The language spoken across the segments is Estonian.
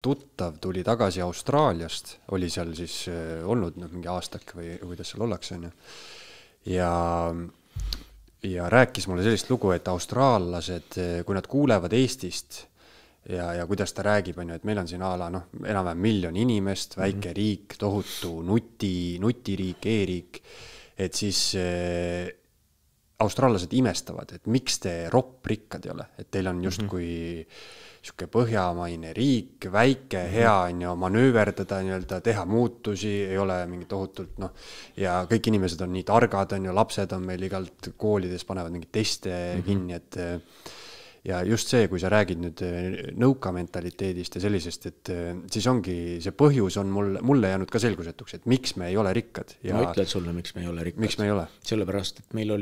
tuttav tuli tagasi Austraaliast, oli seal siis olnud mingi aastak või kuidas seal ollakse, on ju. Ja rääkis mulle sellist lugu, et austraallased, kui nad kuulevad Eestist ja kuidas ta räägib, on ju, et meil on siin enam-vähem 1 miljon inimest, väike riik, tohutu nutiriik, e-riik, et siis austraallased imestavad, et miks te ropprikkad ei ole, et teil on justkui siuke põhjamaine riik, väike, hea on ju manööverdada, teha muutusi, ei ole mingi tohutult, ja kõik inimesed on nii targad, on ju, lapsed on meil igalt koolides, panevad mingid teste kinni, et ja just see, kui sa räägid nüüd nõuka mentaliteedist ja sellisest, et siis ongi, see põhjus on mulle jäänud ka selgusetuks, et miks me ei ole rikkad. Ma ütlen sulle, miks me ei ole rikkad. Miks me ei ole? Sellepärast, et meil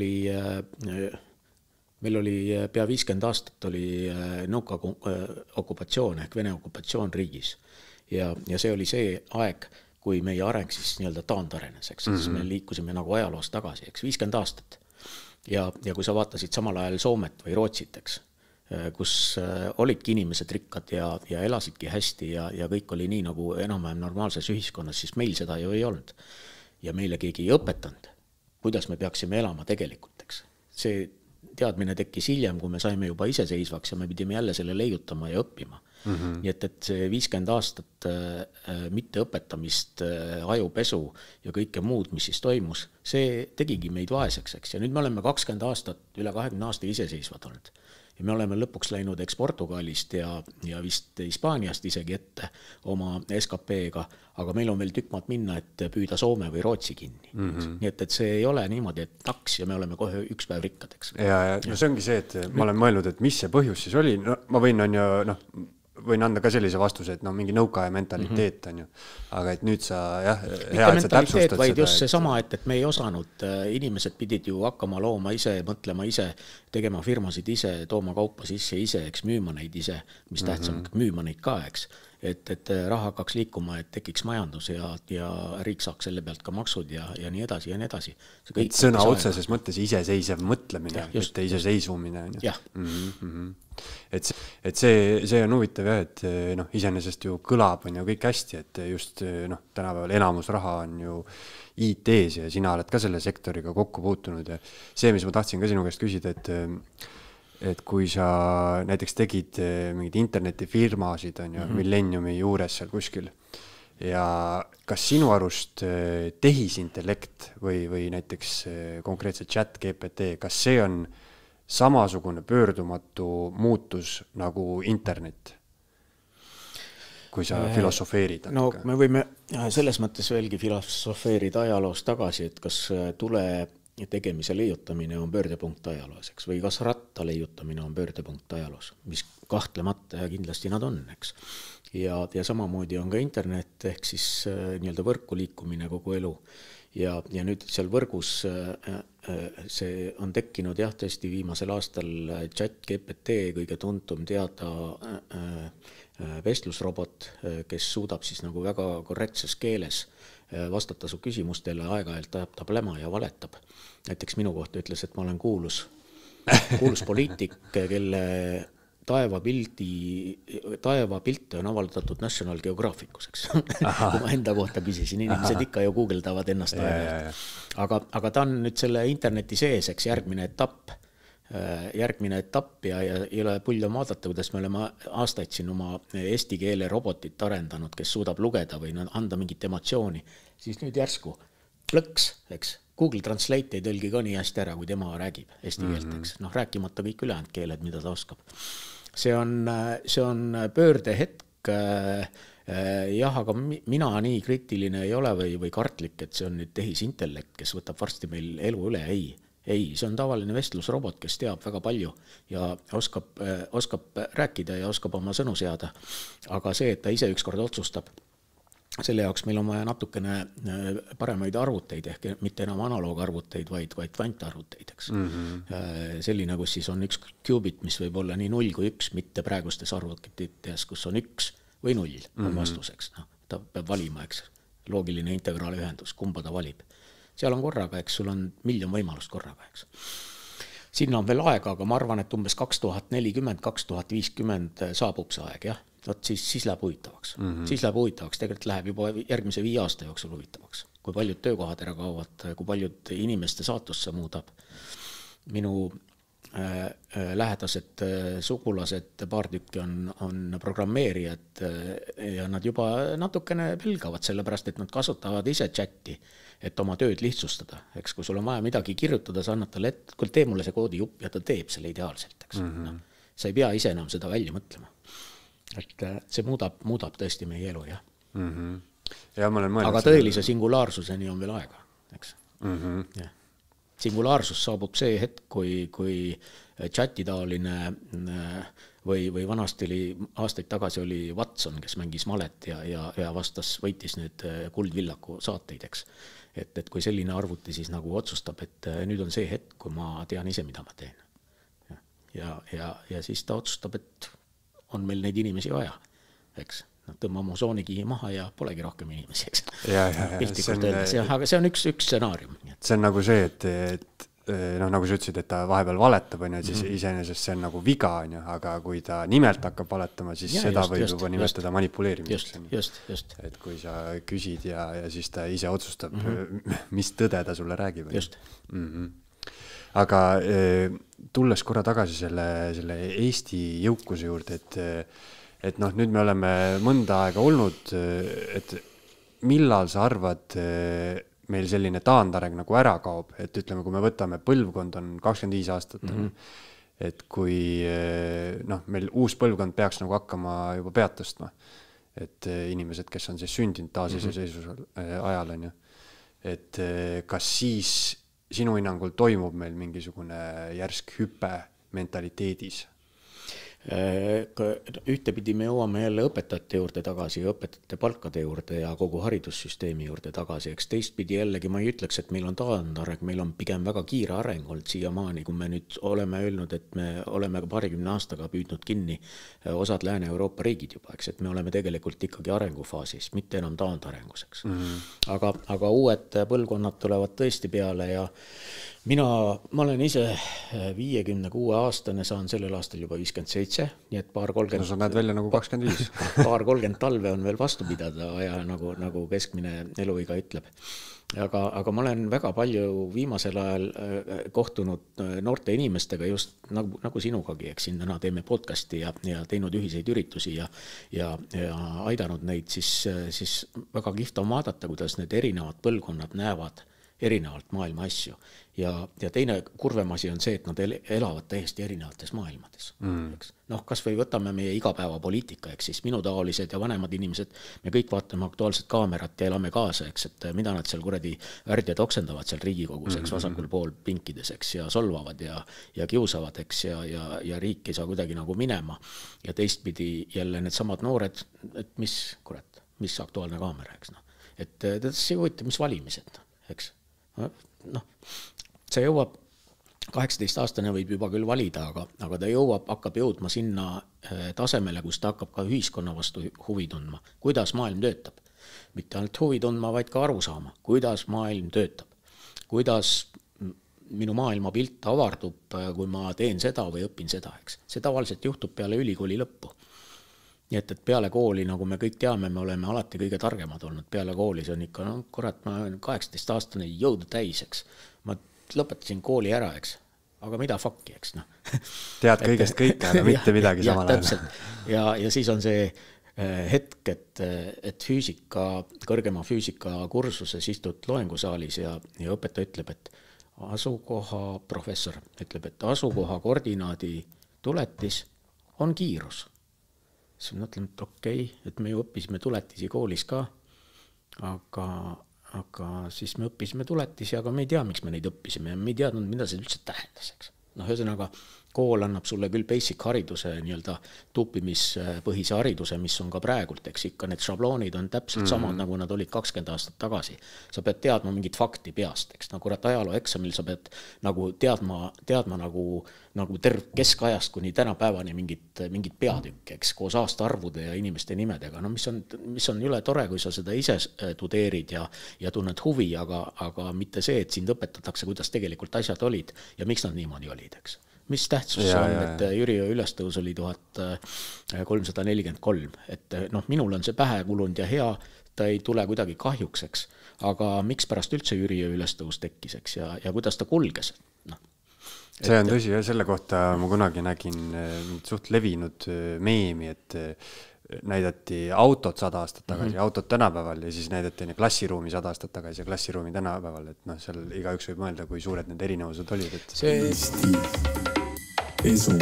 oli pea 50 aastat oli nõuka okupatsioon ehk Vene okupatsioon riigis. Ja see oli see aeg, kui meie areng siis nii-öelda taandarenes, eks, siis me liikusime nagu ajaloos tagasi, eks, 50 aastat. Ja kui sa vaatasid samal ajal Soomet või Rootsit, eks, kus olidki inimesed rikkad ja elasidki hästi ja kõik oli nii nagu enam-vähem normaalses ühiskonnas, siis meil seda ju ei olnud. Ja meile keegi ei õpetanud, kuidas me peaksime elama tegelikult, eks. See teadmine tekkis hiljem, kui me saime juba iseseisvaks ja me pidime jälle selle leiutama ja õppima. Nii et see 50 aastat mitte õpetamist, ajupesu ja kõike muud, mis siis toimus, see tegigi meid vaeseks, eks. Ja nüüd me oleme 20 aastat, üle 20 aasta iseseisvad olnud. Ja me oleme lõpuks läinud Portugalist ja vist Hispaaniast isegi ette oma SKP-ga, aga meil on veel tükk maad minna, et püüda Soome või Rootsi kinni. Nii et see ei ole niimoodi, et taks ja me oleme kohe üks päev rikkadeks. Ja see ongi see, et ma olen mõelnud, et mis see põhjus siis oli. Ma võin anda ka sellise vastuse, et mingi nõukaaja mentaliteet on ju. Aga et nüüd sa, jah, hea, et sa täpsustad seda. Vaid just see sama, et me ei osanud, inimesed pidid ju hakkama looma ise, mõtlema ise, tegema firmasid ise, tooma kaupa sisse ise, eks, müüma neid ise, mis tähtsam, müüma neid ka, eks. Et raha hakkaks liikuma, et tekiks majandus ja riik saaks selle pealt ka maksud ja nii edasi ja nii edasi. Sõna otseses mõttes iseseisev mõtlemine, mitte iseseisvumine. Jah. Et see on huvitav jah, et iseenesest ju kõlab on ju kõik hästi, et just tänapäeval enamus raha on ju IT-s ja sina oled ka selle sektoriga kokku puutunud ja see, mis ma tahtsin ka sinu käest küsida, et kui sa näiteks tegid mingid internetifirmasid on ju Millenniumi juures seal kuskil ja kas sinu arust tehisintellekt või näiteks konkreetselt chat GPT, kas see on samasugune pöördumatu muutus nagu internet, kui sa filosofeerid? No me võime selles mõttes veelgi filosofeerida ajaloos tagasi, et kas tule tegemise leiutamine on pöördepunkt ajaloos, eks, või kas ratta leiutamine on pöördepunkt ajaloos, mis kahtlemata ja kindlasti nad on, eks. Ja samamoodi on ka internet ehk siis nii-öelda võrku liikumine kogu elu. Ja nüüd seal võrgus see on tekkinud jah, tõesti viimasel aastal chat GPT kõige tuntum teada vestlusrobot, kes suudab siis nagu väga korrektses keeles vastata su küsimustele, aeg-ajalt ajab ta pläma ja valetab. Näiteks minu kohta ütles, et ma olen kuulus poliitik, kelle taevapilte on avaldatud National Geographicus, eks. Kui ma enda kohta küsisin, inimesed ikka ju guugeldavad ennast aeg-ajalt. Aga ta on nüüd selle interneti sees, eks, järgmine etapp ja ei ole pull on vaadata, kuidas me oleme aastaid siin oma eesti keele robotit arendanud, kes suudab lugeda või anda mingit emotsiooni, siis nüüd järsku plõks, eks, Google Translate ei tõlgi ka nii hästi ära, kui tema räägib eesti keelt, eks, rääkimata kõik ülejäänud keeled, mida ta oskab. See on pöördehetk, jah, aga mina nii kriitiline ei ole või kartlik, et see on nüüd tehisintellekt, kes võtab varsti meil elu üle, ei, see on tavaline vestlusrobot, kes teab väga palju ja oskab rääkida ja oskab oma sõnu seada. Aga see, et ta ise ükskord otsustab, selle jaoks meil on vaja natukene paremaid arvuteid, ehk mitte enam analoogarvuteid, vaid kvantarvuteid, eks. Selline, kus siis on üks qubit, mis võib olla nii 0 kui 1, mitte praegustes arvutites, kus on 1 või 0 on vastuseks. Ta peab valima, eks, loogiline integraalühendus, kumba ta valib. Seal on korraga, eks, sul on 1 miljon võimalust korraga, eks. Sinna on veel aega, aga ma arvan, et umbes 2040-2050 saabub see aeg, jah. vot siis läheb huvitavaks. Siis läheb huvitavaks, tegelikult läheb juba järgmise 5 aasta jooksul huvitavaks. Kui paljud töökohad ära kaovad, kui paljud inimeste saatust see muudab. Minu lähedased sugulased, paar tükki on programmeerijad ja nad juba natukene pelgavad, sellepärast et nad kasutavad ise chati, et oma tööd lihtsustada. Eks kui sul on vaja midagi kirjutada, sa annad talle ette, kui tee mulle see koodi jupp ja ta teeb selle ideaalselt. Eks. No, sa ei pea ise enam seda välja mõtlema. Et see muudab tõesti meie elu, jah. Ja ma olen mõelnud, aga tõelise singulaarsuseni on veel aega, eks. Ja. Singulaarsus saabub see hetk, kui chatitaoline või vanasti oli, aastaid tagasi oli Watson, kes mängis malet ja võitis nüüd Kuldvillaku saateid, eks. Et kui selline arvuti siis nagu otsustab, et nüüd on see hetk, kui ma tean ise, mida ma teen. Ja siis ta otsustab, et on meil neid inimesi vaja, eks. Tõmba musoonikihi maha ja polegi rohkem inimesi, eks. Aga see on üks stsenaarium. See on nagu see, et nagu sa ütlesid, et ta vahepeal valetab, siis iseenesest see on nagu viga, aga kui ta nimelt hakkab valetama, siis seda võib juba nimetada manipuleerimiseks. Just. Et kui sa küsid ja siis ta ise otsustab, mis tõde ta sulle räägib. Just. Aga tulles korra tagasi selle Eesti jõukuse juurde, et nüüd me oleme mõnda aega olnud, et millal sa arvad, meil selline taandareng nagu ära kaob, et ütleme, kui me võtame põlvkond on 25 aastat, et kui meil uus põlvkond peaks nagu hakkama juba pead tõstma, et inimesed, kes on siis sündinud taasiseseisvuse ajal, on ju, et kas siis sinu hinnangul toimub meil mingisugune järsk hüpe mentaliteedis? Ühtepidi me jõuame jälle õpetajate juurde tagasi, õpetajate palkade juurde ja kogu haridussüsteemi juurde tagasi. Eks teistpidi jällegi ma ei ütleks, et meil on taandareng, meil on pigem väga kiire areng olnud siiamaani, kui me nüüd oleme öelnud, et me oleme 20 aastaga püüdnud kinni osad Lääne-Euroopa riigid juba, eks, et me oleme tegelikult ikkagi arengufaasis, mitte enam taandarenguseks. Aga uued põlvkonnad tulevad tõesti peale ja ma olen ise 56 aastane, saan sellel aastal juba 57, nii et paar 30... No sa näed välja nagu 25. Paar 30 talve on veel vastu pidada ja nagu keskmine eluiga ütleb. Aga ma olen väga palju viimasel ajal kohtunud noorte inimestega just nagu sinugagi, eks siin täna teeme podcasti ja teinud ühiseid üritusi ja aidanud neid, siis väga kihvt on vaadata, kuidas need erinevad põlvkonnad näevad erinevalt maailma asju. Ja teine kurvem asi on see, et nad elavad täiesti erinevates maailmades. Kas või võtame meie igapäevapoliitika, eks siis minutaolised ja vanemad inimesed, me kõik vaatame aktuaalset kaamerat ja elame kaasa, eks, et mida nad seal kuradi värdjad oksendavad seal Riigikogus, eks, vasakul pool pinkides, eks, ja solvavad ja kiusavad, eks, ja riik ei saa kuidagi nagu minema. Ja teistpidi jälle need samad noored, et mis aktuaalne kaamera, eks, et see ei huvita, mis valimised, eks. See jõuab, 18-aastane võib juba küll valida, aga ta hakkab jõudma sinna tasemele, kus ta hakkab ka ühiskonna vastu huvi tundma. Kuidas maailm töötab? Mitte ainult huvi tundma, vaid ka aru saama, kuidas maailm töötab. Kuidas minu maailmapilt avardub, kui ma teen seda või õpin seda, eks. See tavaliselt juhtub peale ülikooli lõppu. Nii et peale kooli, nagu me kõik teame, me oleme alati kõige targemad olnud. Peale kooli see on ikka, ma olen 18-aastane jõudu täis, eks. Ma lõpetasin kooli ära, eks. Aga mida fakki, eks? Tead kõigest kõike, aga mitte midagi samal ajal. Ja siis on see hetk, et kõrgema füüsika kursuses istud loengusaalis ja õpetaja ütleb, et professor ütleb, et asukoha koordinaadi tuletis on kiirus. Siis ma mõtlen, et okei, et me ju õppisime tuletisi koolis ka, aga siis me õppisime tuletisi, aga me ei tea, miks me neid õppisime ja me ei teadnud, mida see üldse tähendas, eks. Ühesõnaga, kool annab sulle küll basic hariduse, nii-öelda tuppimispõhise hariduse, mis on ka praegult, eks ikka need šabloonid on täpselt samad, nagu nad olid 20 aastat tagasi. Sa pead teadma mingit fakti peast, eks. Ajaloo eksamil sa pead nagu teadma nagu keskajast kuni tänapäevani mingit peatükki, eks, koos aastaarvude ja inimeste nimedega. Mis on üle tore, kui sa seda ise tudeerid ja tunned huvi, aga mitte see, et sind õpetatakse, kuidas tegelikult asjad olid ja miks nad niimoodi olid, eks. mis tähtsus see on, et Jüriöö ülestõus oli 1343, et noh, minul on see pähe kulunud ja hea, ta ei tule kuidagi kahjuks, eks, aga miks pärast üldse Jüriöö ülestõus tekkis, eks, ja kuidas ta kulges, noh. See on tõsi ja selle kohta ma kunagi nägin suht levinud meemi, et näidati autot 100 aastat tagasi, autot tänapäeval ja siis näidati klassiruumi 100 aastat tagasi ja klassiruumi tänapäeval, et noh, seal igaüks võib mõelda, kui suured need erinevused olid. Eesti esu.